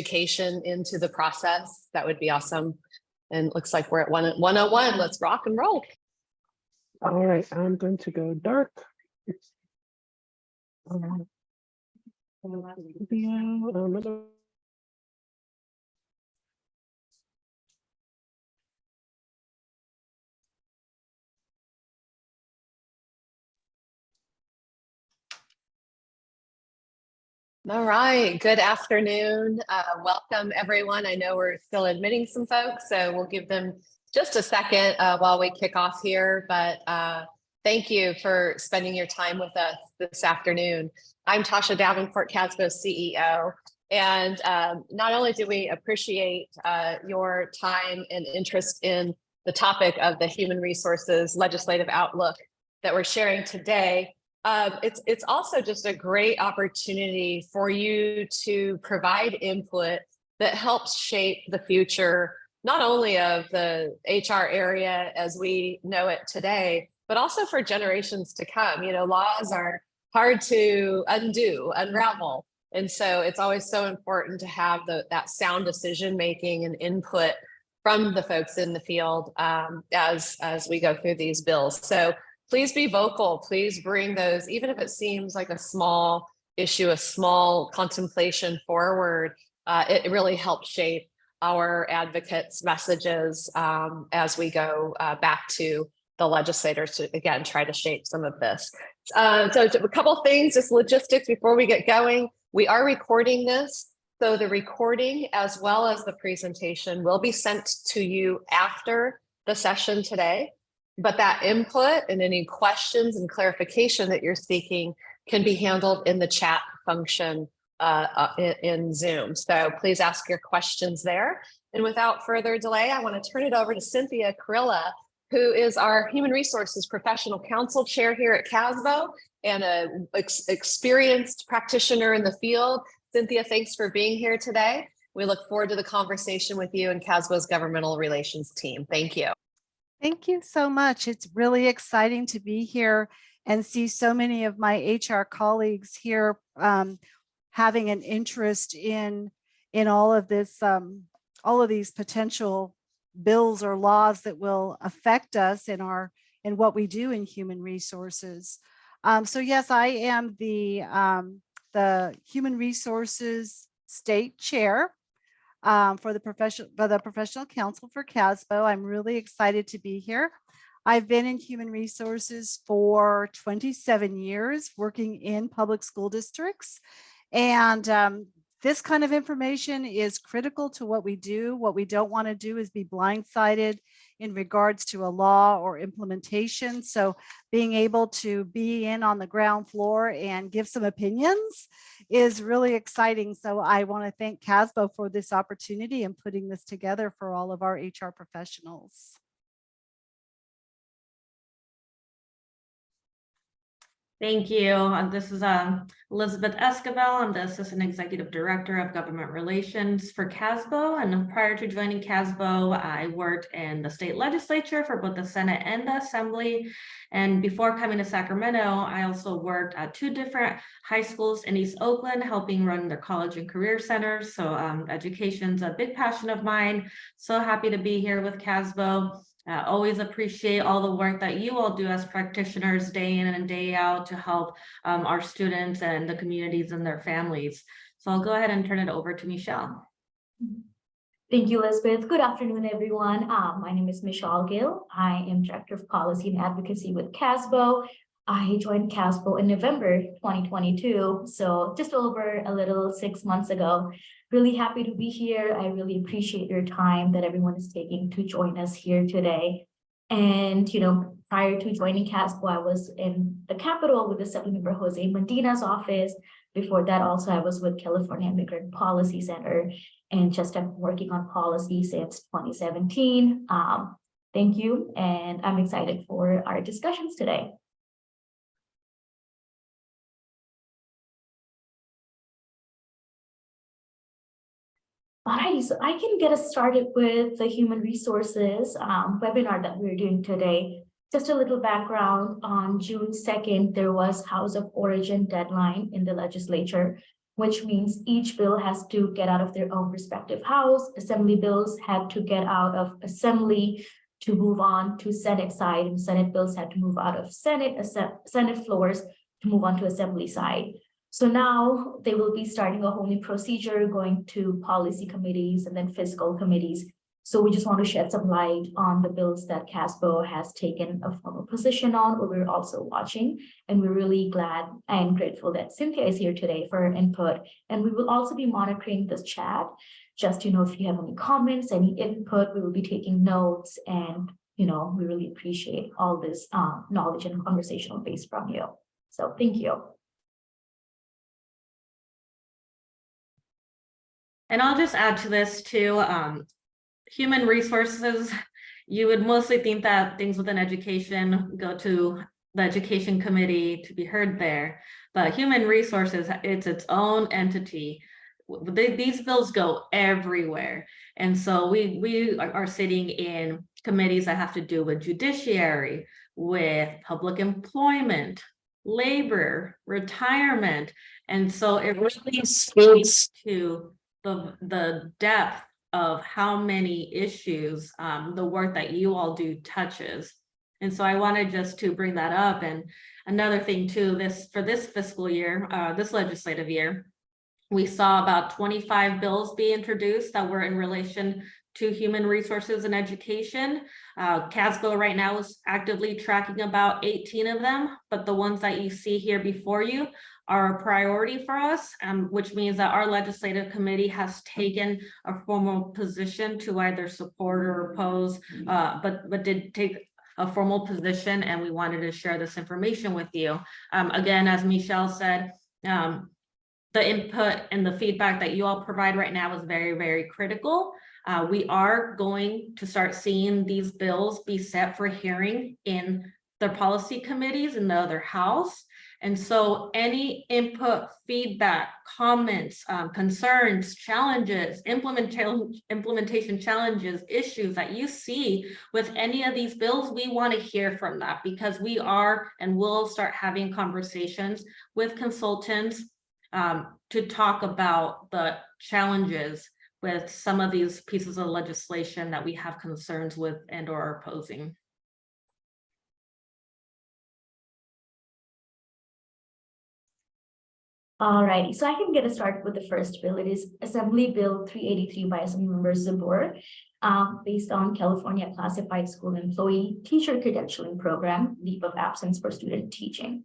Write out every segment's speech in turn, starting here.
education into the process, that would be awesome. And looks like we're at 101. Let's rock and roll. All right, I'm going to go dark. All right, good afternoon. Welcome everyone. I know we're still admitting some folks, so we'll give them just a second while we kick off here, but thank you for spending your time with us this afternoon. I'm Tasha Davenport, CASBO's CEO, and not only do we appreciate your time and interest in the topic of the human resources legislative outlook that we're sharing today, it's also just a great opportunity for you to provide input that helps shape the future, not only of the HR area as we know it today, but also for generations to come. You know, laws are hard to unravel. And so it's always so important to have that sound decision making and input from the folks in the field as we go through these bills. So please be vocal, please bring those, even if it seems like a small issue, a small contemplation forward, it really helps shape our advocates' messages as we go back to the legislators to, again, try to shape some of this. So a couple things, just logistics before we get going. We are recording this, so the recording as well as the presentation will be sent to you after the session today. But that input and any questions and clarification that you're seeking can be handled in the chat function in Zoom. So please ask your questions there. And without further delay, I want to turn it over to Cynthia Carilla, who is our Human Resources Professional Council Chair here at CASBO and an experienced practitioner in the field. Cynthia, thanks for being here today. We look forward to the conversation with you and CASBO's governmental relations team. Thank you. Thank you so much. It's really exciting to be here and see so many of my HR colleagues here having an interest in all of this, all of these potential bills or laws that will affect us in what we do in human resources. So yes, I am the Human Resources State Chair for the Professional Council for CASBO. I'm really excited to be here. I've been in human resources for 27 years, working in public school districts. And this kind of information is critical to what we do. What we don't want to do is be blindsided in regards to a law or implementation. So being able to be in on the ground floor and give some opinions is really exciting. So I want to thank CASBO for this opportunity and putting this together for all of our HR professionals. Thank you. This is Elizabeth Escobar. I'm the Assistant Executive Director of Government Relations for CASBO. And prior to joining CASBO, I worked in the state legislature for both the Senate and the Assembly. And before coming to Sacramento, I also worked at 2 different high schools in East Oakland, helping run their college and career centers. So education's a big passion of mine. So happy to be here with CASBO. Always appreciate all the work that you all do as practitioners day in and day out to help our students and the communities and their families. So I'll go ahead and turn it over to Michelle. Thank you, Elizabeth. Good afternoon, everyone. My name is Michelle Gill. I am Director of Policy and Advocacy with CASBO. I joined CASBO in November 2022, so just over a little 6 months ago. Really happy to be here. I really appreciate your time that everyone is taking to join us here today. And, prior to joining CASBO, I was in the Capitol with Assemblyman Jose Medina's office. Before that, also, I was with California Immigrant Policy Center and just have been working on policy since 2017. Thank you, and I'm excited for our discussions today. Alrighty, so I can get us started with the human resources webinar that we're doing today. Just a little background, on June 2nd, there was House of Origin deadline in the legislature which means each bill has to get out of their own respective house. Assembly bills had to get out of assembly to move on to Senate side, and Senate bills had to move out of Senate floors to move on to assembly side. So now they will be starting a whole new procedure, going to policy committees and then fiscal committees. So we just want to shed some light on the bills that CASBO has taken a formal position on, or we're also watching. And we're really glad and grateful that Cynthia is here today for her input. And we will also be monitoring this chat. Just, if you have any comments, any input, we will be taking notes. And, we really appreciate all this knowledge and conversational base from you. So thank you. And I'll just add to this too, human resources, you would mostly think that things within education go to the education committee to be heard there, but human resources, it's its own entity. These bills go everywhere. And so we are sitting in committees that have to do with judiciary, with public employment, labor, retirement. And so it really speaks to the depth of how many issues the work that you all do touches. And so I wanted just to bring that up. And another thing too, for this fiscal year, this legislative year, we saw about 25 bills be introduced that were in relation to human resources and education. CASBO right now is actively tracking about 18 of them, but the ones that you see here before you are a priority for us, which means that our legislative committee has taken a formal position to either support or oppose, but did take a formal position, and we wanted to share this information with you. Again, as Michelle said, the input and the feedback that you all provide right now is very, very critical. We are going to start seeing these bills be set for hearing in their policy committees in the other house. And so any input, feedback, comments, concerns, challenges, implementation challenges, issues that you see with any of these bills, we want to hear from that, because we are and will start having conversations with consultants to talk about the challenges with some of these pieces of legislation that we have concerns with and or are opposing. All righty, so I can get us started with the first bill. It is Assembly Bill 383 by Assemblymember Zabur, based on California Classified School Employee Teacher Credentialing Program, Leave of Absence for Student Teaching.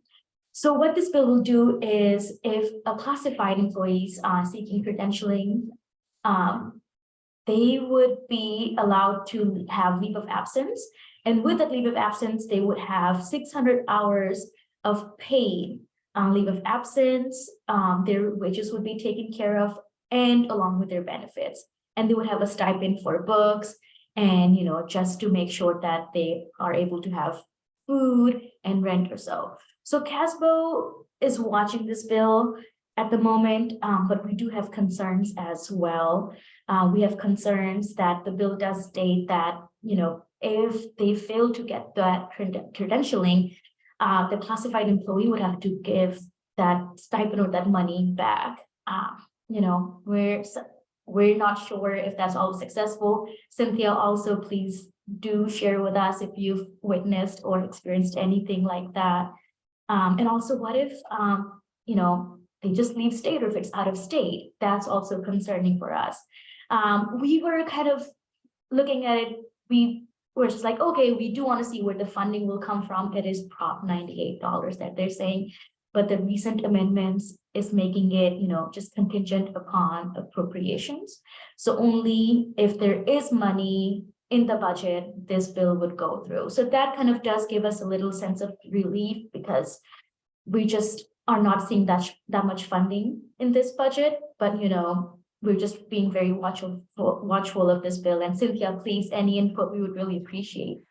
So what this bill will do is, if a classified employees are seeking credentialing, they would be allowed to have leave of absence. And with that leave of absence, they would have 600 hours of paid leave of absence. Their wages would be taken care of, and along with their benefits. And they would have a stipend for books, and just to make sure that they are able to have food and rent or so. So CASBO is watching this bill at the moment, but we do have concerns as well. We have concerns that the bill does state that, if they fail to get that credentialing, the classified employee would have to give that stipend or that money back. We're not sure if that's all successful. Cynthia, also please do share with us if you've witnessed or experienced anything like that. And also, what if they just leave state, or if it's out of state? That's also concerning for us. We were kind of looking at it. We were just like, okay, we do want to see where the funding will come from. It is Prop $98 that they're saying, but the recent amendments is making it, just contingent upon appropriations. So only if there is money in the budget, this bill would go through. So that kind of does give us a little sense of relief, because we just are not seeing that much funding in this budget. But we're just being very watchful of this bill. And Cynthia, please, any input we would really appreciate.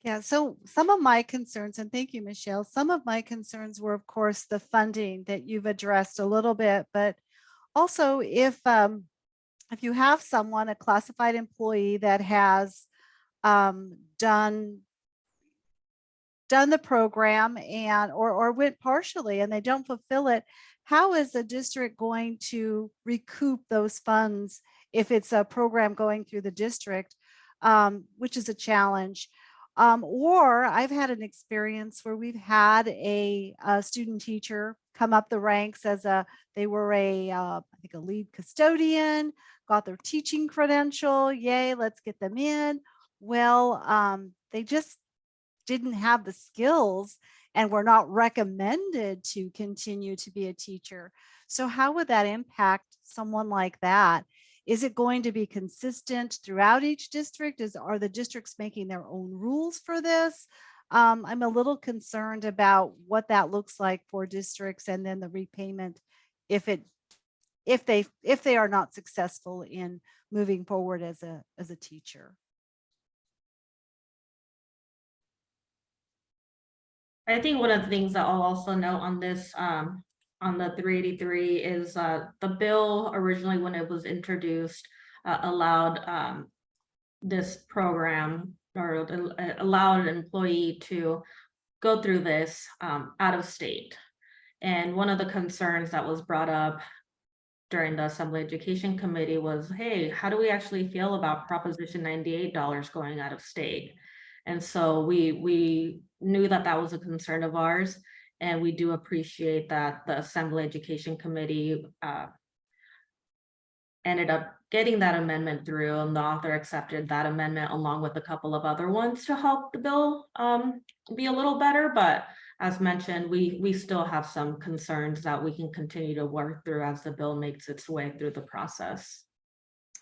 Yeah, so some of my concerns, and thank you, Michelle, some of my concerns were, of course, the funding that you've addressed a little bit, but also if you have someone, a classified employee that has done the program and or went partially and they don't fulfill it, how is the district going to recoup those funds if it's a program going through the district, which is a challenge. Or I've had an experience where we've had a student teacher come up the ranks as they were I think a lead custodian, got their teaching credential. Yay, let's get them in. Well, they just didn't have the skills and were not recommended to continue to be a teacher. So how would that impact someone like that? Is it going to be consistent throughout each district? Are the districts making their own rules for this? I'm a little concerned about what that looks like for districts, and then the repayment if they are not successful in moving forward as a teacher. I think one of the things that I'll also note on this, on the 383 is the bill originally, when it was introduced, allowed this program, or allowed an employee to go through this out of state. And one of the concerns that was brought up during the Assembly Education Committee was, hey, how do we actually feel about Proposition 98 dollars going out of state? And so we knew that that was a concern of ours, and we do appreciate that the Assembly Education Committee ended up getting that amendment through, and the author accepted that amendment along with a couple of other ones to help the bill be a little better. But as mentioned, we still have some concerns that we can continue to work through as the bill makes its way through the process.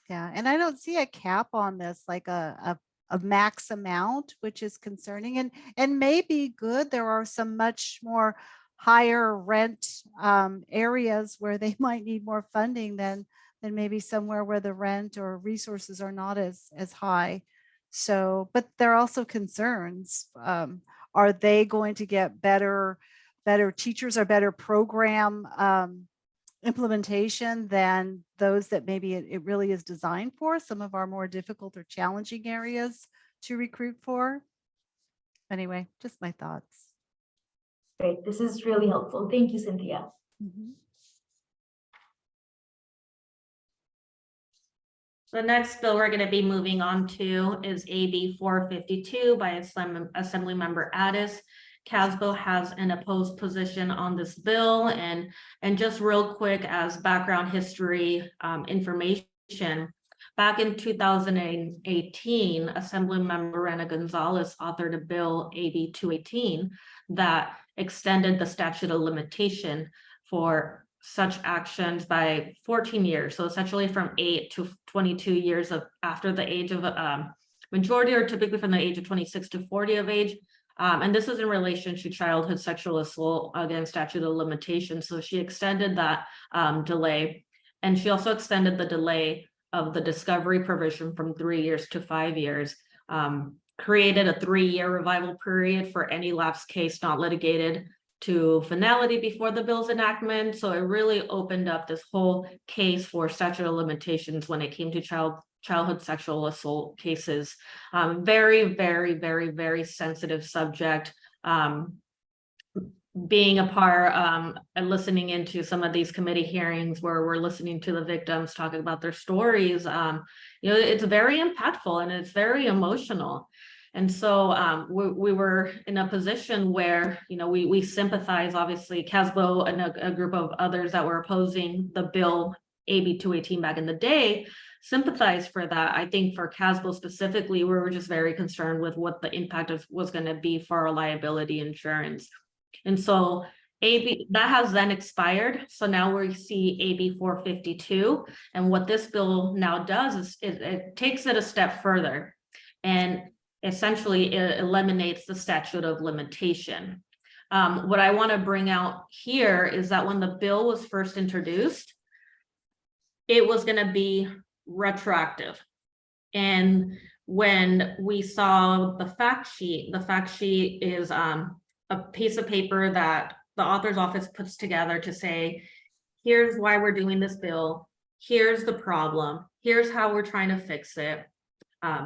Yeah, and I don't see a cap on this, like a max amount, which is concerning and may be good. There are some much more higher rent areas where they might need more funding than maybe somewhere where the rent or resources are not as high. So, but there are also concerns. Are they going to get better teachers or better program implementation than those that maybe it really is designed for, some of our more difficult or challenging areas to recruit for? Anyway, just my thoughts. Great, this is really helpful. Thank you, Cynthia. Mm-hmm. The next bill we're going to be moving on to is AB 452 by Assembly Member Addis. CASBO has an opposed position on this bill, and just real quick as background history information, back in 2018, Assembly Member Rena Gonzalez authored a bill, AB 218, that extended the statute of limitation for such actions by 14 years. So essentially from 8 to 22 years after the age of majority, or typically from the age of 26 to 40 of age. And this is in relation to childhood sexual assault, again, statute of limitations. So she extended that delay. And she also extended the delay of the discovery provision from 3 years to 5 years, created a 3-year revival period for any lapsed case not litigated to finality before the bill's enactment. So it really opened up this whole case for statute of limitations when it came to childhood sexual assault cases. Very, very, very, very sensitive subject. Being a part and listening into some of these committee hearings where we're listening to the victims talking about their stories, you know, it's very impactful and it's very emotional. And so we were in a position where, you know, we sympathize, obviously, CASBO and a group of others that were opposing the bill AB 218 back in the day, sympathize for that. I think for CASBO specifically, we were just very concerned with what the impact was going to be for our liability insurance. And so AB that has then expired. So now we see AB 452. And what this bill now does is it takes it a step further. And essentially it eliminates the statute of limitation. What I want to bring out here is that when the bill was first introduced, it was going to be retroactive. And when we saw the fact sheet is a piece of paper that the author's office puts together to say, here's why we're doing this bill, here's the problem, here's how we're trying to fix it.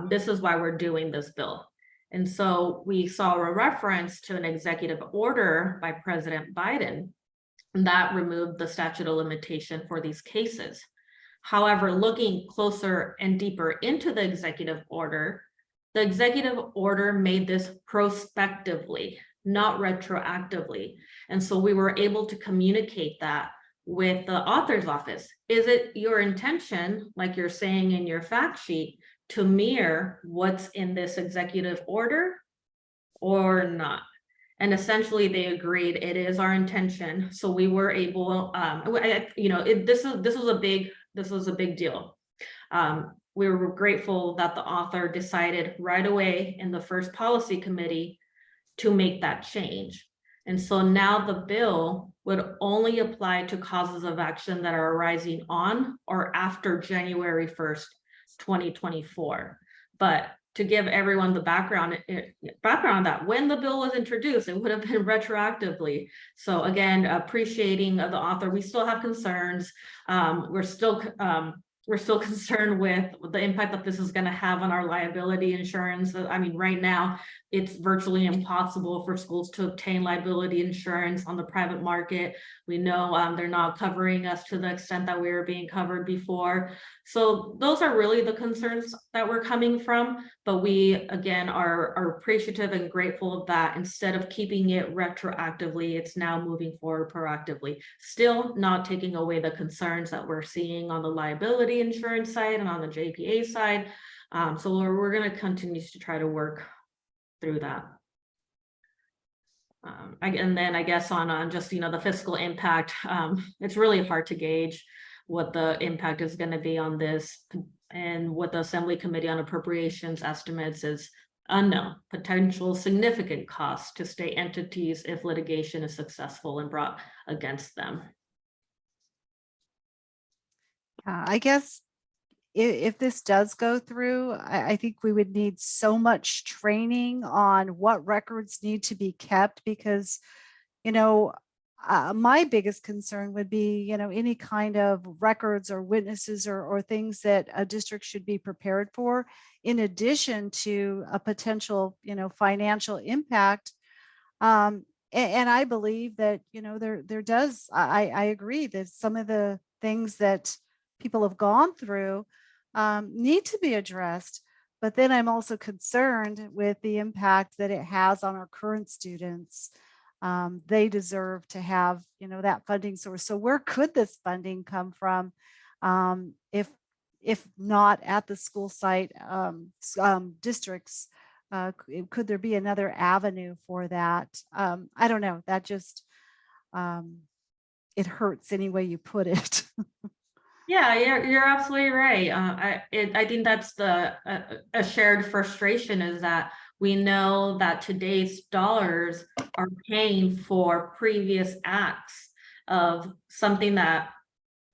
This is why we're doing this bill. And so we saw a reference to an executive order by President Biden And that removed the statute of limitation for these cases. However, looking closer and deeper into the executive order made this prospectively, not retroactively. And so we were able to communicate that with the author's office. Is it your intention, like you're saying in your fact sheet, to mirror what's in this executive order or not? And essentially they agreed it is our intention. So we were able, this was a big deal. We were grateful that the author decided right away in the first policy committee to make that change. And so now the bill would only apply to causes of action that are arising on or after January 1st, 2024. But to give everyone the background on that, when the bill was introduced, it would have been retroactively. So again, appreciating the author, we still have concerns. We're still concerned with the impact that this is going to have on our liability insurance. I mean, right now, it's virtually impossible for schools to obtain liability insurance on the private market. We know they're not covering us to the extent that we were being covered before. So those are really the concerns that we're coming from. But we, again, are appreciative and grateful that instead of keeping it retroactively, it's now moving forward proactively. Still not taking away the concerns that we're seeing on the liability insurance side and on the JPA side. So we're going to continue to try to work through that. And then I guess on just, the fiscal impact, it's really hard to gauge what the impact is going to be on this, and what the Assembly Committee on Appropriations estimates is unknown. Potential significant costs to state entities if litigation is successful and brought against them. I guess if this does go through, I think we would need so much training on what records need to be kept, because, my biggest concern would be, any kind of records or witnesses or things that a district should be prepared for, in addition to a potential, financial impact. And I believe that, I agree that some of the things that people have gone through need to be addressed. But then I'm also concerned with the impact that it has on our current students. They deserve to have, that funding source. So where could this funding come from? If not at the school site districts, could there be another avenue for that? I don't know. That just, it hurts any way you put it. Yeah, you're absolutely right. I think that's a shared frustration, is that we know that today's dollars are paying for previous acts of something that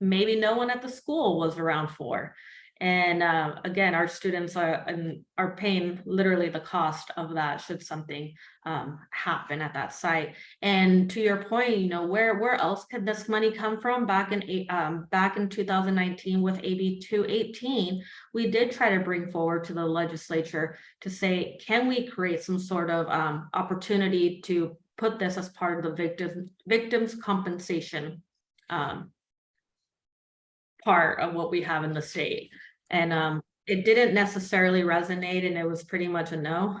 maybe no one at the school was around for. And again, our students are paying literally the cost of that should something happen at that site. And to your point, where else could this money come from? Back in 2019 with AB 218, we did try to bring forward to the legislature to say, can we create some sort of opportunity to put this as part of the victims compensation part of what we have in the state. And it didn't necessarily resonate, and it was pretty much a no.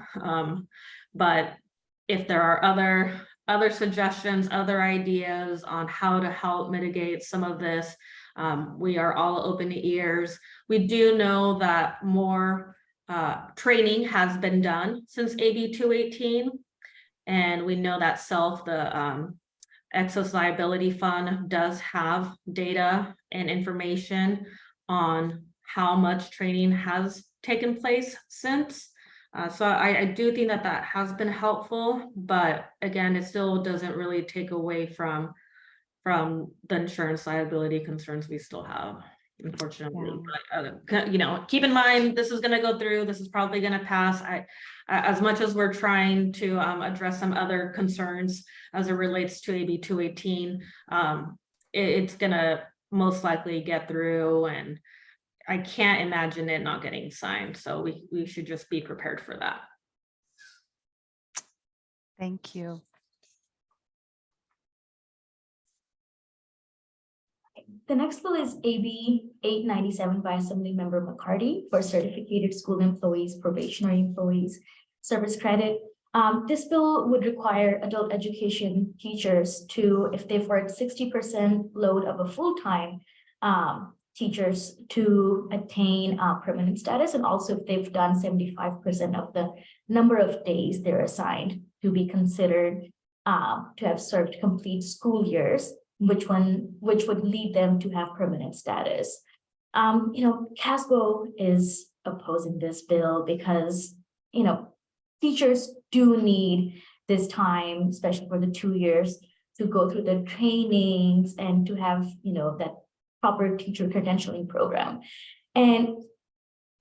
But if there are other suggestions, other ideas on how to help mitigate some of this, we are all open ears. We do know that more training has been done since AB 218, and we know that the excess liability fund does have data and information on how much training has taken place since. So I do think that has been helpful, but again, it still doesn't really take away from the insurance liability concerns we still have, unfortunately. Yeah. But, keep in mind, this is going to go through. This is probably going to pass. As much as we're trying to address some other concerns as it relates to AB 218, it's going to most likely get through, and I can't imagine it not getting signed. So we should just be prepared for that. Thank you. The next bill is AB 897 by Assemblymember McCarty for certificated school employees, probationary employees, service credit. This bill would require adult education teachers to, if they've worked 60% load of a full-time teachers, to attain permanent status, and also if they've done 75% of the number of days they're assigned to be considered to have served complete school years, which would lead them to have permanent status. CASBO is opposing this bill because, teachers do need this time, especially for the 2 years, to go through the trainings and to have, that proper teacher credentialing program. And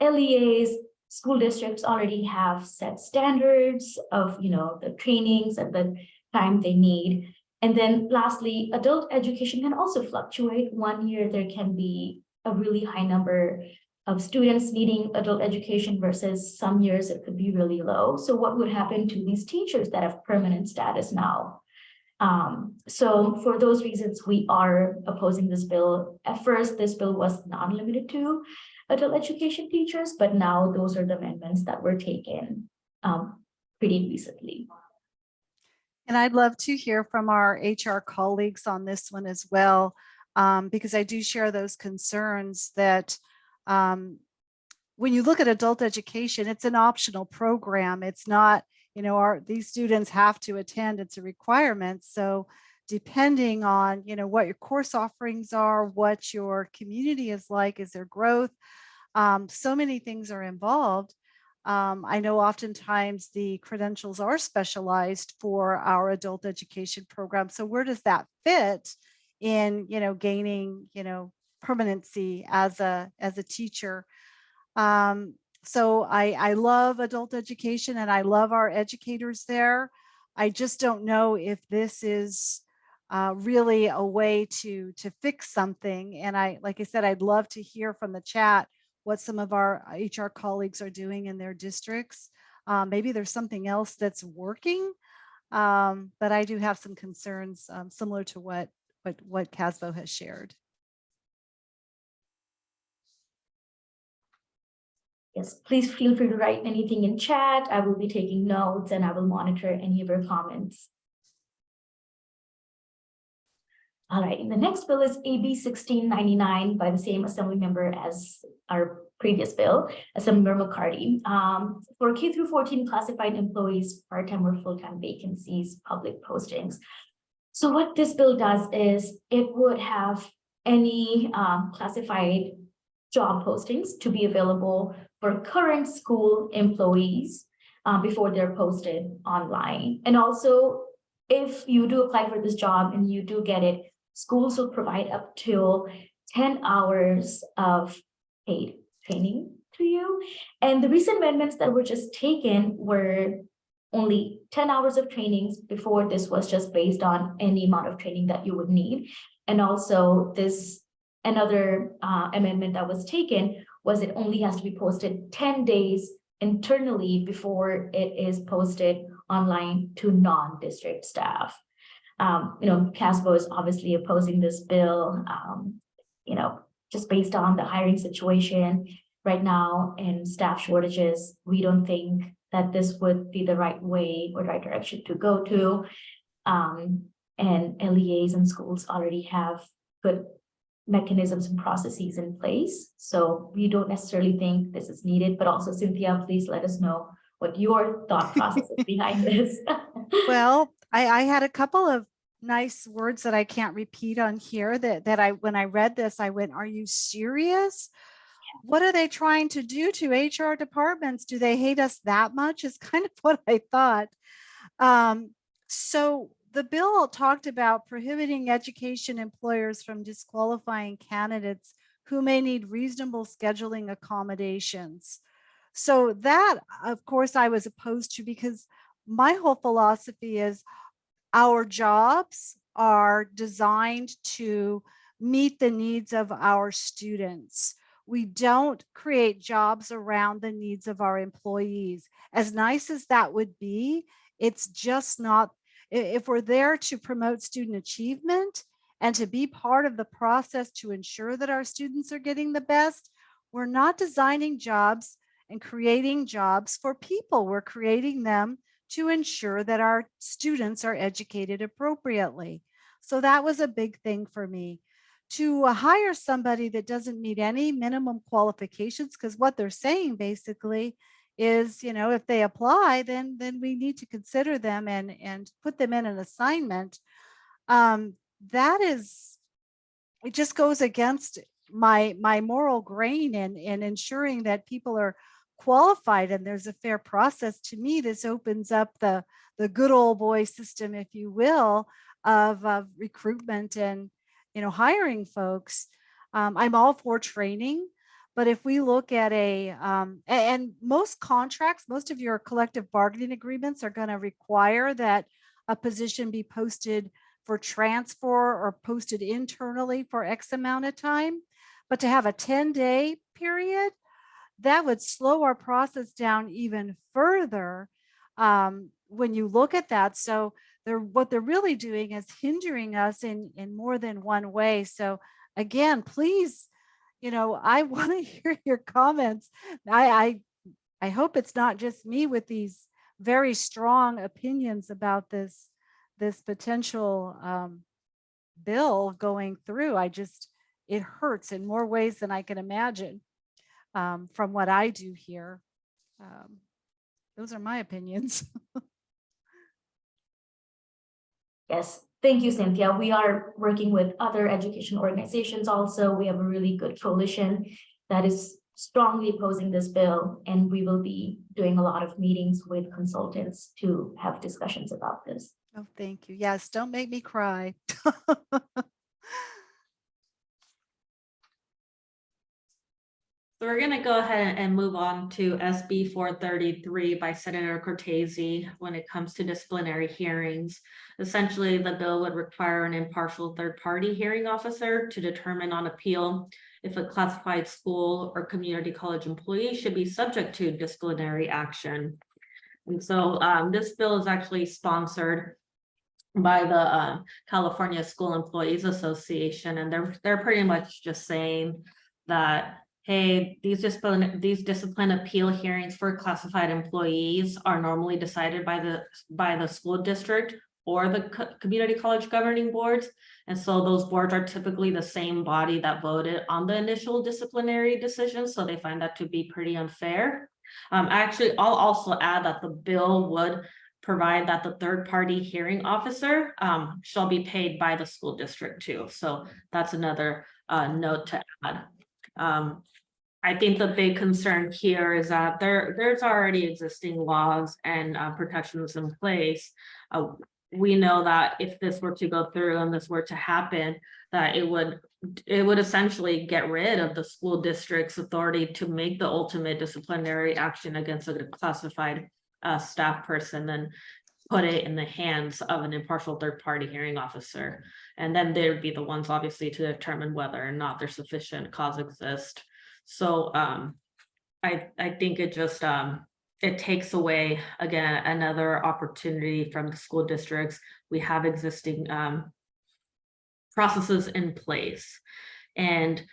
LEAs, school districts already have set standards of, the trainings and the time they need. And then lastly, adult education can also fluctuate. 1 year, there can be a really high number of students needing adult education versus some years it could be really low. So what would happen to these teachers that have permanent status now? So for those reasons, we are opposing this bill. At first, this bill was not limited to adult education teachers, but now those are the amendments that were taken pretty recently. And I'd love to hear from our HR colleagues on this one as well, because I do share those concerns that when you look at adult education, it's an optional program. It's not, these students have to attend, it's a requirement. So depending on, what your course offerings are, what your community is like, is there growth? So many things are involved. I know oftentimes the credentials are specialized for our adult education program. So where does that fit in, gaining, permanency as a teacher? So I love adult education and I love our educators there. I just don't know if this is really a way to fix something. And like I said, I'd love to hear from the chat what some of our HR colleagues are doing in their districts. Maybe there's something else that's working, but I do have some concerns similar to what CASBO has shared. Yes, please feel free to write anything in chat. I will be taking notes and I will monitor any of your comments. All right, and the next bill is AB 1699 by the same assembly member as our previous bill, Assemblymember McCarty, for K through 14 classified employees, part-time or full-time vacancies, public postings. So what this bill does is it would have any classified job postings to be available for current school employees before they're posted online. And also, if you do apply for this job and you do get it, schools will provide up to 10 hours of paid training to you. And the recent amendments that were just taken were only 10 hours of trainings. Before, this was just based on any amount of training that you would need. And also another amendment that was taken was it only has to be posted 10 days internally before it is posted online to non-district staff. CASBO is obviously opposing this bill, just based on the hiring situation right now and staff shortages. We don't think that this would be the right way or right direction to go to. And LEAs and schools already have good mechanisms and processes in place. So we don't necessarily think this is needed, but also Cynthia, please let us know what your thought process is behind this. Well, I had a couple of nice words that I can't repeat on here that when I read this, I went, are you serious? What are they trying to do to HR departments? Do they hate us that much? Is kind of what I thought. So the bill talked about prohibiting education employers from disqualifying candidates who may need reasonable scheduling accommodations. So that, of course, I was opposed to, because my whole philosophy is our jobs are designed to meet the needs of our students. We don't create jobs around the needs of our employees. As nice as that would be, it's just not. If we're there to promote student achievement and to be part of the process to ensure that our students are getting the best. We're not designing jobs and creating jobs for people. We're creating them to ensure that our students are educated appropriately. So that was a big thing for me. To hire somebody that doesn't meet any minimum qualifications, because what they're saying basically is, if they apply, then we need to consider them and put them in an assignment. That is, it just goes against my moral grain in ensuring that people are qualified and there's a fair process. To me, this opens up the good old boy system, if you will, of recruitment and hiring folks. I'm all for training, but if we look at and most contracts, most of your collective bargaining agreements are going to require that a position be posted for transfer or posted internally for X amount of time. But to have a 10-day period, that would slow our process down even further when you look at that. So what they're really doing is hindering us in more than one way. So again, please, I want to hear your comments. I hope it's not just me with these very strong opinions about this potential bill going through. It hurts in more ways than I can imagine from what I do here. Those are my opinions. Yes, thank you, Cynthia. We are working with other education organizations also. We have a really good coalition that is strongly opposing this bill, and we will be doing a lot of meetings with consultants to have discussions about this. Oh, thank you. Yes, don't make me cry. So we're going to go ahead and move on to SB 433 by Senator Cortese when it comes to disciplinary hearings. Essentially, the bill would require an impartial third-party hearing officer to determine on appeal if a classified school or community college employee should be subject to disciplinary action. And so this bill is actually sponsored by the California School Employees Association, and they're pretty much just saying that, hey, these discipline appeal hearings for classified employees are normally decided by the school district or the community college governing boards, and so those boards are typically the same body that voted on the initial disciplinary decision, so they find that to be pretty unfair. Actually, I'll also add that the bill would provide that the third-party hearing officer shall be paid by the school district too. So that's another note to add. I think the big concern here is that there's already existing laws and protections in place. We know that if this were to go through and this were to happen, that it would essentially get rid of the school district's authority to make the ultimate disciplinary action against a classified staff person, then put it in the hands of an impartial third-party hearing officer. And then they would be the ones obviously to determine whether or not there's sufficient cause exist. So I think it just it takes away, again, another opportunity from the school districts. We have existing processes in place, and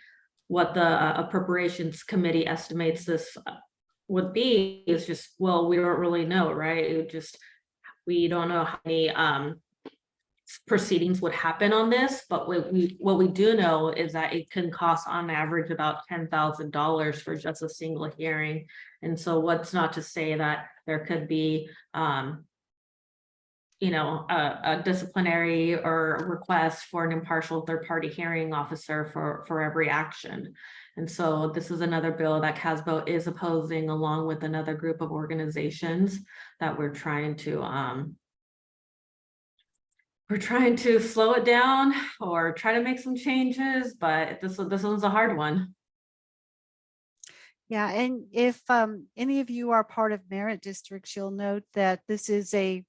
what the appropriations committee estimates this would be is just, well, we don't really know, right? We don't know how many proceedings would happen on this, but what we do know is that it can cost on average about $10,000 for just a single hearing. And so what's not to say that there could be a disciplinary or request for an impartial third-party hearing officer for every action. And so this is another bill that CASBO is opposing, along with another group of organizations that we're trying to slow it down or try to make some changes, but this one's a hard one. Yeah, and if any of you are part of merit districts, you'll note that this is a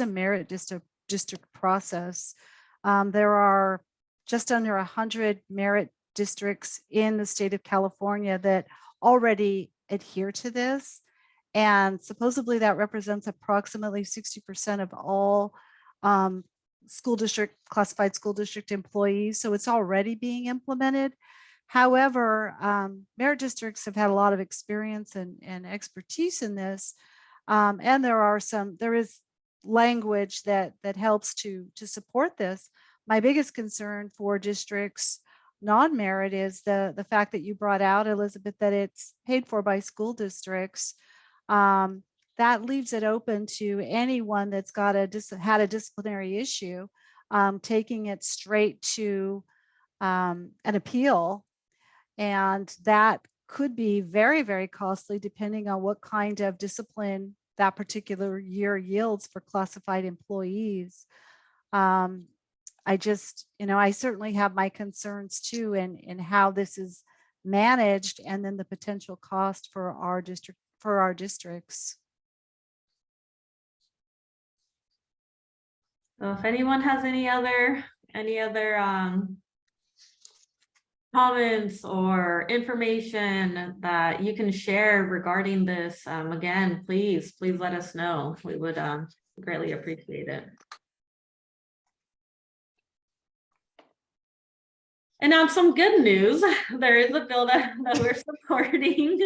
merit district process. There are just under 100 merit districts in the state of California that already adhere to this. And supposedly that represents approximately 60% of all school district, classified school district employees. So it's already being implemented. However, merit districts have had a lot of experience and expertise in this. And there is language that helps to support this. My biggest concern for districts non-merit is the fact that you brought out, Elizabeth, that it's paid for by school districts. That leaves it open to anyone that's had a disciplinary issue, taking it straight to an appeal. And that could be very, very costly depending on what kind of discipline that particular year yields for classified employees. I just, I certainly have my concerns too in how this is managed, and then the potential cost for our districts. So if anyone has any other comments or information that you can share regarding this, again, please let us know. We would greatly appreciate it. And on some good news, there is a bill that we're supporting.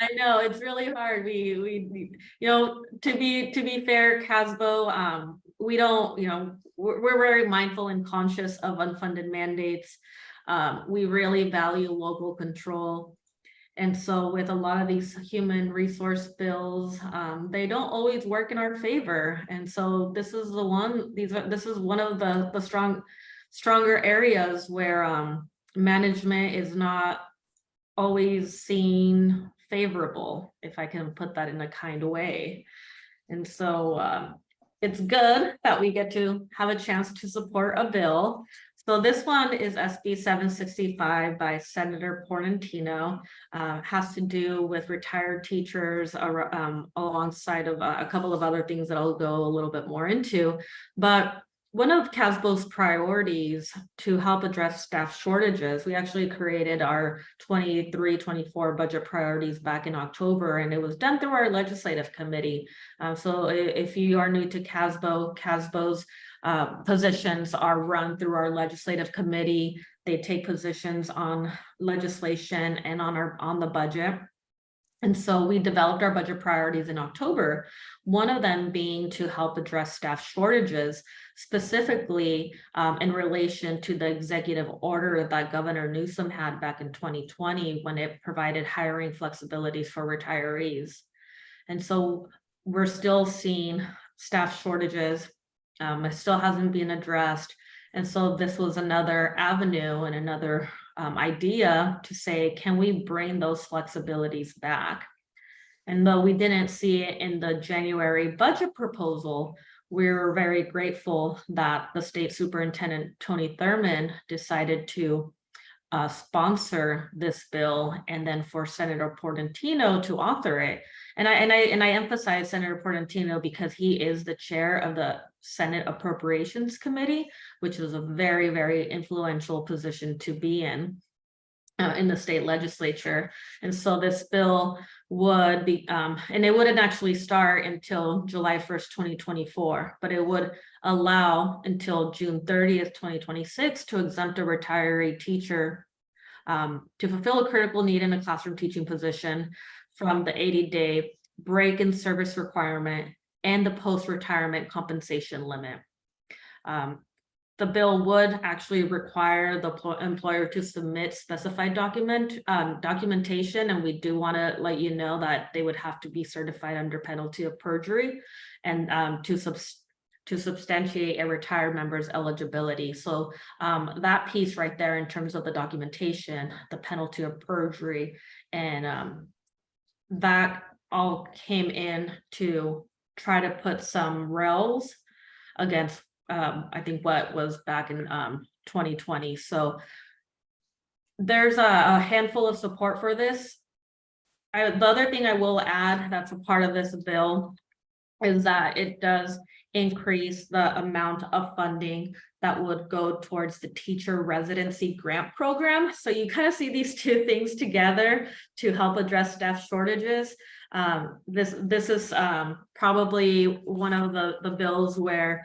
I know it's really hard. We to be fair, CASBO, we don't, we're very mindful and conscious of unfunded mandates. We really value local control. And so with a lot of these human resource bills, they don't always work in our favor. And so this is the one, this is one of the stronger areas where management is not always seen favorable, if I can put that in a kind of way. And so it's good that we get to have a chance to support a bill. So this one is SB 765 by Senator Portantino, has to do with retired teachers alongside of a couple of other things that I'll go a little bit more into. But one of CASBO's priorities to help address staff shortages, we actually created our 23-24 budget priorities back in October, and it was done through our legislative committee. So if you are new to CASBO's positions are run through our legislative committee. They take positions on legislation and on the budget. And so we developed our budget priorities in October, one of them being to help address staff shortages, specifically in relation to the executive order that Governor Newsom had back in 2020 when it provided hiring flexibilities for retirees. And so we're still seeing staff shortages. It still hasn't been addressed. And so this was another avenue and another idea to say, can we bring those flexibilities back? And though we didn't see it in the January budget proposal, we were very grateful that the state superintendent, Tony Thurmond, decided to sponsor this bill, and then for Senator Portantino to author it. And I emphasize Senator Portantino because he is the chair of the Senate Appropriations Committee, which is a very, very influential position to be in the state legislature. And so this bill would be, and it wouldn't actually start until July 1st, 2024, but it would allow until June 30th, 2026 to exempt a retiree teacher to fulfill a critical need in a classroom teaching position from the 80-day break in service requirement and the post-retirement compensation limit. The bill would actually require the employer to submit specified documentation, and we do want to let you know that they would have to be certified under penalty of perjury and to substantiate a retired member's eligibility. So that piece right there in terms of the documentation, the penalty of perjury, and that all came in to try to put some rails against I think what was back in 2020. So there's a handful of support for this. The other thing I will add that's a part of this bill is that it does increase the amount of funding that would go towards the teacher residency grant program. So you kind of see these two things together to help address staff shortages. This is probably one of the bills where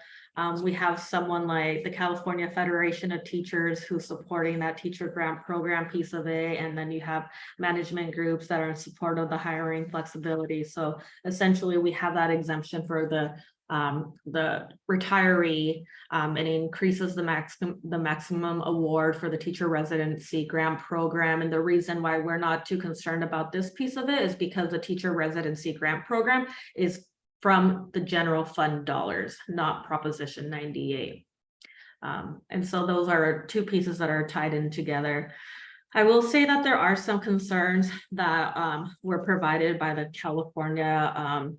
we have someone like the California Federation of Teachers who's supporting that teacher grant program piece of it. And then you have management groups that are in support of the hiring flexibility. So essentially we have that exemption for the retiree, and it increases the maximum award for the teacher residency grant program. And the reason why we're not too concerned about this piece of it is because the teacher residency grant program is from the general fund dollars, not Proposition 98. And so those are two pieces that are tied in together. I will say that there are some concerns that were provided by the California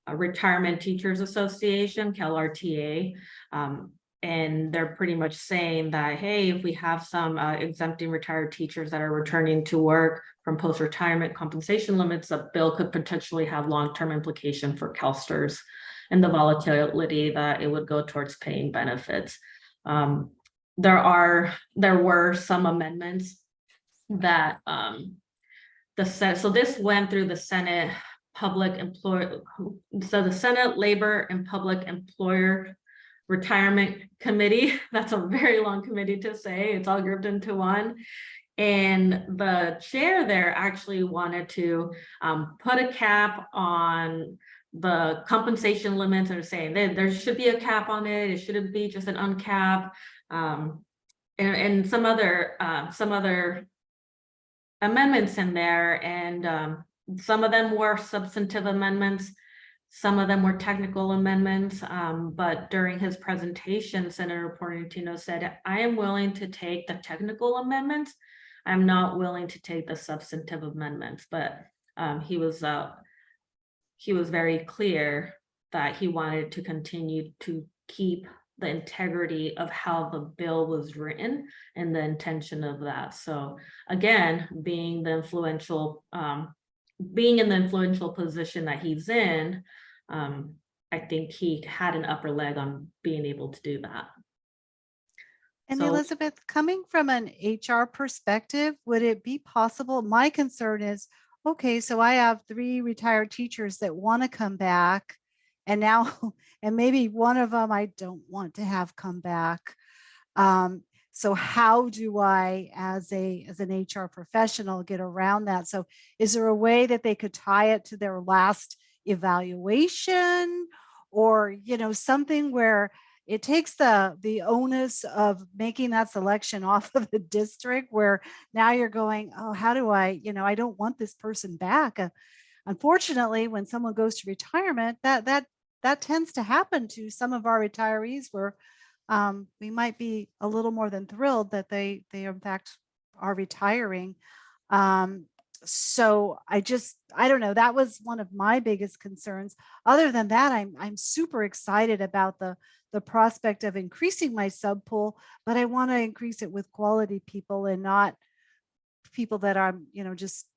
Retirement Teachers Association, CalRTA, and they're pretty much saying that, hey, if we have some exempting retired teachers that are returning to work from post-retirement compensation limits, a bill could potentially have long-term implication for CalSTRS and the volatility that it would go towards paying benefits. There were some amendments that so this went through the Senate the Senate Labor and Public Employer Retirement Committee. That's a very long committee to say. It's all grouped into one. And the chair there actually wanted to put a cap on the compensation limits, and saying that there should be a cap on it. It shouldn't be just an uncap, and some other amendments in there. And some of them were substantive amendments, some of them were technical amendments, but during his presentation, Senator Portantino said, I am willing to take the technical amendments. I'm not willing to take the substantive amendments, but he was very clear that he wanted to continue to keep the integrity of how the bill was written and the intention of that. So again, being in the influential position that he's in, I think he had an upper leg on being able to do that. And So- Elizabeth, coming from an HR perspective, would it be possible? My concern is, okay, so I have 3 retired teachers that want to come back, and now, and maybe one of them I don't want to have come back. So how do I, as an HR professional, get around that? So is there a way that they could tie it to their last evaluation, or, something where it takes the onus of making that selection off of the district, where now you're going, oh, how do I, I don't want this person back. Unfortunately, when someone goes to retirement, that tends to happen to some of our retirees, where we might be a little more than thrilled that they in fact are retiring. So I don't know, that was one of my biggest concerns. Other than that, I'm super excited about the prospect of increasing my sub pool, but I want to increase it with quality people and not people that I'm, I just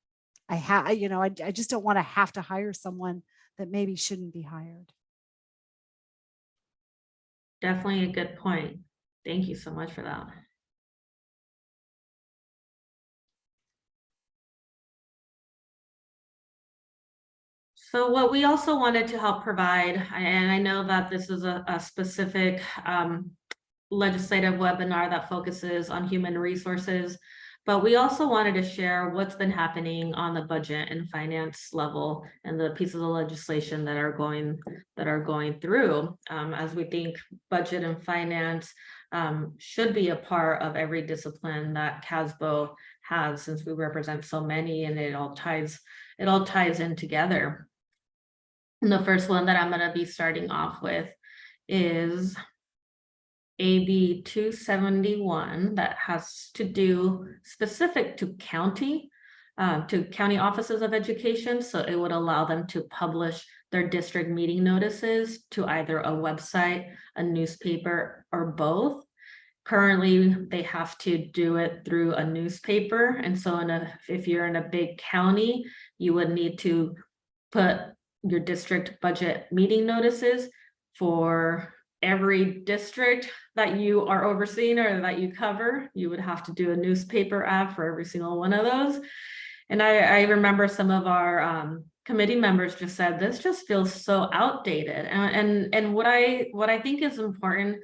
don't want to have to hire someone that maybe shouldn't be hired. Definitely a good point. Thank you so much for that. So what we also wanted to help provide, and I know that this is a specific legislative webinar that focuses on human resources, but we also wanted to share what's been happening on the budget and finance level and the pieces of legislation that are going through, as we think budget and finance should be a part of every discipline that CASBO has, since we represent so many, and it all ties in together. And the first one that I'm going to be starting off with is AB 271, that has to do specific to county offices of education. So it would allow them to publish their district meeting notices to either a website, a newspaper, or both. Currently, they have to do it through a newspaper. And so if you're in a big county, you would need to put your district budget meeting notices for every district that you are overseeing or that you cover, you would have to do a newspaper ad for every single one of those. And I remember some of our committee members just said, this just feels so outdated. And what I think is important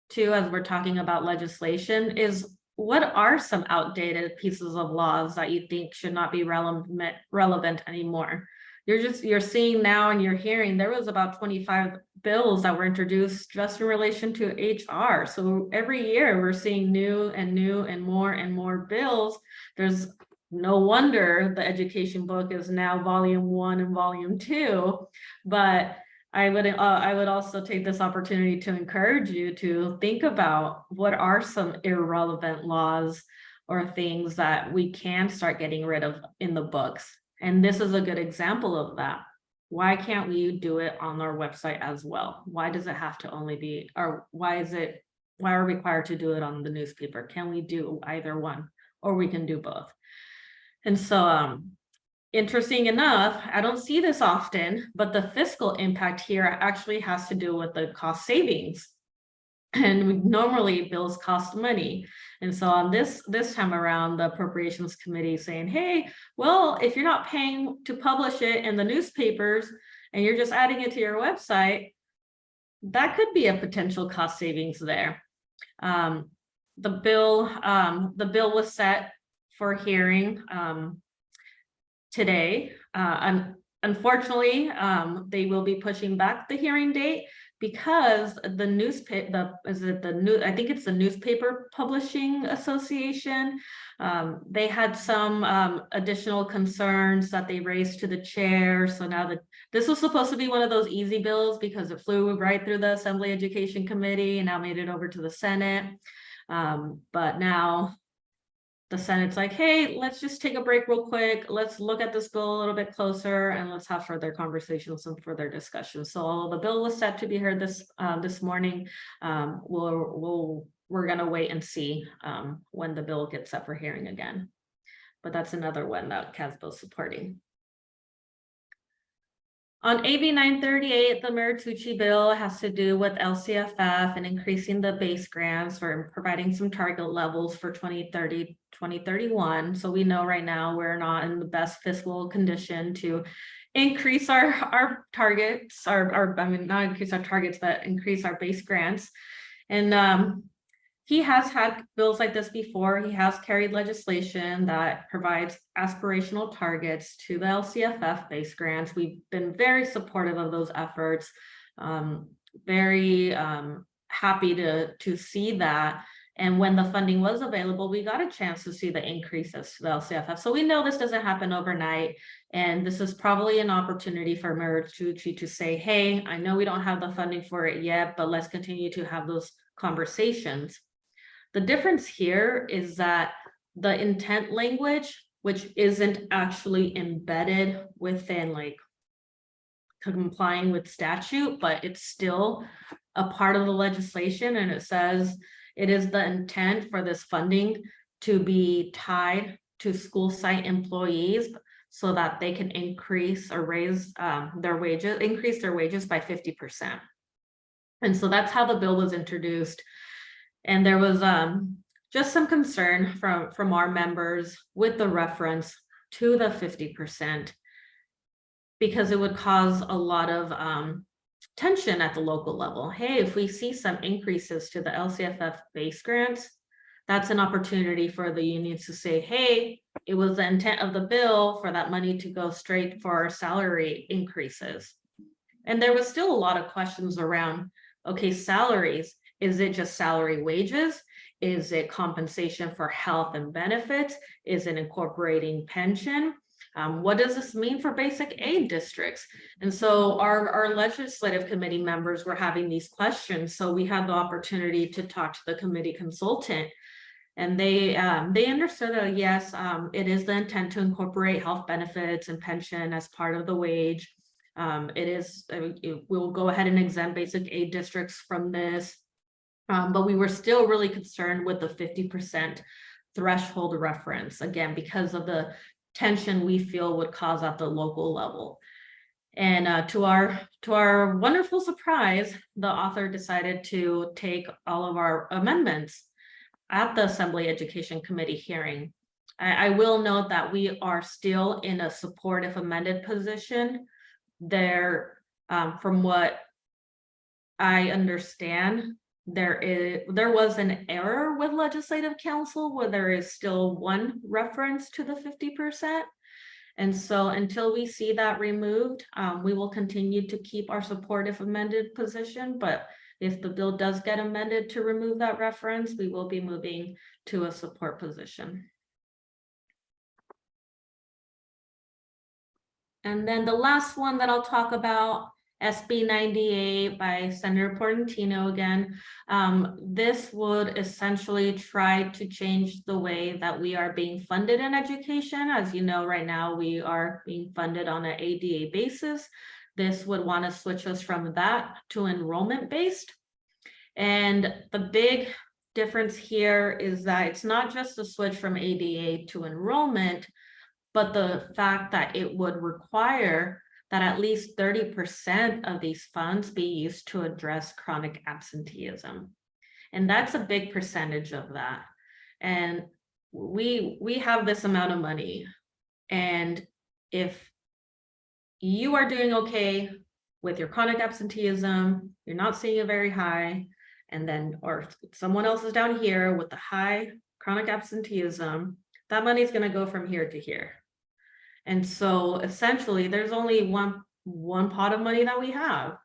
too, as we're talking about legislation, is what are some outdated pieces of laws that you think should not be relevant anymore? You're seeing now and you're hearing there was about 25 bills that were introduced just in relation to HR. So every year we're seeing new and more bills. There's no wonder the education book is now volume 1 and volume 2, but I would also take this opportunity to encourage you to think about what are some irrelevant laws or things that we can start getting rid of in the books. And this is a good example of that. Why can't we do it on our website as well? Why does it have to only be, or why are we required to do it on the newspaper? Can we do either one, or we can do both? And so, interesting enough, I don't see this often, but the fiscal impact here actually has to do with the cost savings. And normally bills cost money. And so on this time around, the Appropriations Committee is saying, hey, well, if you're not paying to publish it in the newspapers and you're just adding it to your website, that could be a potential cost savings there. The bill was set for hearing today. Unfortunately, they will be pushing back the hearing date because the newspaper, I think it's the Newspaper Publishing Association. They had some additional concerns that they raised to the chair. So now this was supposed to be one of those easy bills because it flew right through the Assembly Education Committee and now made it over to the Senate. But now the Senate's like, hey, let's just take a break real quick. Let's look at this bill a little bit closer and let's have further conversations and further discussion. So the bill was set to be heard this morning. We're gonna wait and see when the bill gets set for hearing again. But that's another one that CASBO is supporting. On AB 938, the Maritucci bill has to do with LCFF and increasing the base grants for providing some target levels for 2030, 2031. So we know right now we're not in the best fiscal condition to increase our targets, not increase our targets, but increase our base grants. And he has had bills like this before. He has carried legislation that provides aspirational targets to the LCFF base grants. We've been very supportive of those efforts. Very happy to see that. And when the funding was available, we got a chance to see the increases to the LCFF. So we know this doesn't happen overnight. And this is probably an opportunity for Maritucci to say, hey, I know we don't have the funding for it yet, but let's continue to have those conversations. The difference here is that the intent language, which isn't actually embedded within like complying with statute, but it's still a part of the legislation. And it says it is the intent for this funding to be tied to school site employees so that they can increase or raise increase their wages by 50%. And so that's how the bill was introduced. And there was just some concern from our members with the reference to the 50%, because it would cause a lot of tension at the local level. Hey, if we see some increases to the LCFF base grants, that's an opportunity for the unions to say, hey, it was the intent of the bill for that money to go straight for our salary increases. And there was still a lot of questions around, okay, salaries. Is it just salary wages? Is it compensation for health and benefits? Is it incorporating pension? What does this mean for basic aid districts? And so our legislative committee members were having these questions. So we had the opportunity to talk to the committee consultant, and they understood that yes, it is the intent to incorporate health benefits and pension as part of the wage. We'll go ahead and exempt basic aid districts from this. But we were still really concerned with the 50% threshold reference, again, because of the tension we feel would cause at the local level. And to our wonderful surprise, the author decided to take all of our amendments at the Assembly Education Committee hearing. I will note that we are still in a support if amended position. There, from what I understand, there was an error with Legislative Council where there is still one reference to the 50%. And so until we see that removed, we will continue to keep our support if amended position. But if the bill does get amended to remove that reference, we will be moving to a support position. And then the last one that I'll talk about, SB 98 by Senator Portantino again. This would essentially try to change the way that we are being funded in education. As you know, right now we are being funded on an ADA basis. This would want to switch us from that to enrollment based. And the big difference here is that it's not just a switch from ADA to enrollment, but the fact that it would require that at least 30% of these funds be used to address chronic absenteeism. And that's a big percentage of that. And we have this amount of money. And if you are doing okay with your chronic absenteeism, you're not seeing it very high, and then, or someone else is down here with the high chronic absenteeism, that money is going to go from here to here. And so essentially there's only one pot of money that we have.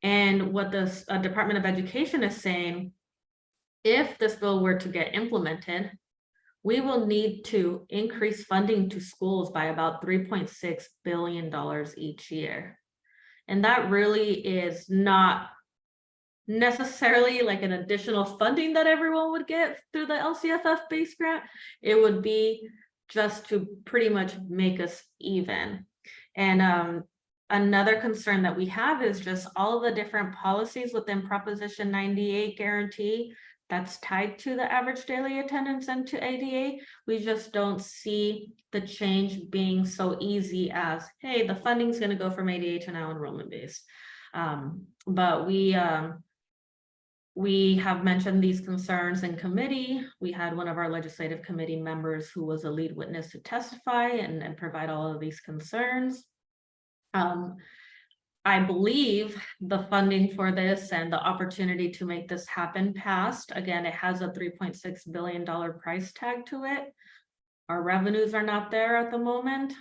And what the Department of Education is saying, if this bill were to get implemented, we will need to increase funding to schools by about $3.6 billion each year. And that really is not necessarily like an additional funding that everyone would get through the LCFF base grant. It would be just to pretty much make us even. And another concern that we have is just all of the different policies within Proposition 98 guarantee that's tied to the average daily attendance and to ADA. We just don't see the change being so easy as, hey, the funding is going to go from ADA to now enrollment based. But we have mentioned these concerns in committee. We had one of our legislative committee members who was a lead witness to testify and provide all of these concerns. I believe the funding for this and the opportunity to make this happen passed. Again, it has a $3.6 billion price tag to it. Our revenues are not there at the moment,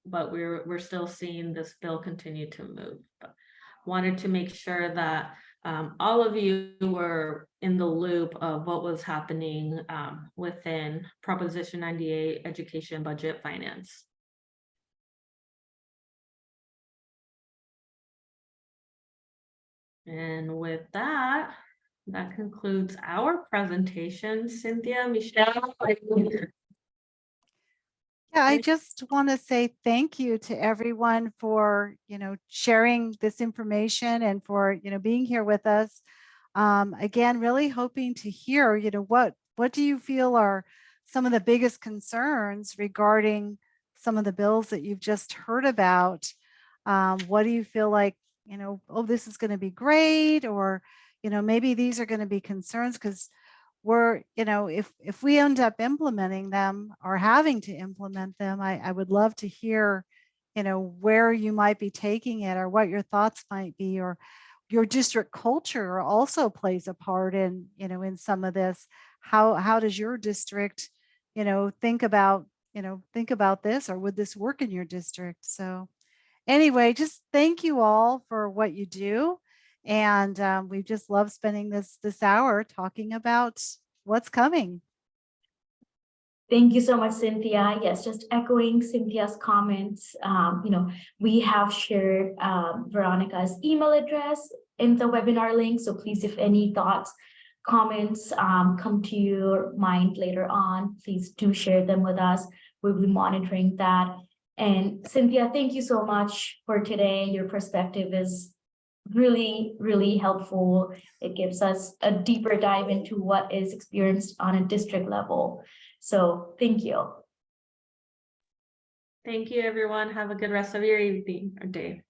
but we're still seeing this bill continue to move. But wanted to make sure that all of you were in the loop of what was happening within Proposition 98 Education Budget Finance. And with that, that concludes our presentation. Cynthia, Michelle. Yeah, I just want to say thank you to everyone for, sharing this information and for, being here with us. Again, really hoping to hear, what do you feel are some of the biggest concerns regarding some of the bills that you've just heard about? What do you feel like, oh, this is going to be great, or, maybe these are going to be concerns because we're, if we end up implementing them or having to implement them, I would love to hear, where you might be taking it or what your thoughts might be, or your district culture also plays a part in, in some of this. How does your district, think about this, or would this work in your district? So anyway, just thank you all for what you do. And we just love spending this hour talking about what's coming. Thank you so much, Cynthia. Yes, just echoing Cynthia's comments. We have shared Veronica's email address in the webinar link. So please, if any thoughts, comments come to your mind later on, please do share them with us. We'll be monitoring that. And Cynthia, thank you so much for today. Your perspective is really, really helpful. It gives us a deeper dive into what is experienced on a district level. So thank you. Thank you, everyone. Have a good rest of your evening or day.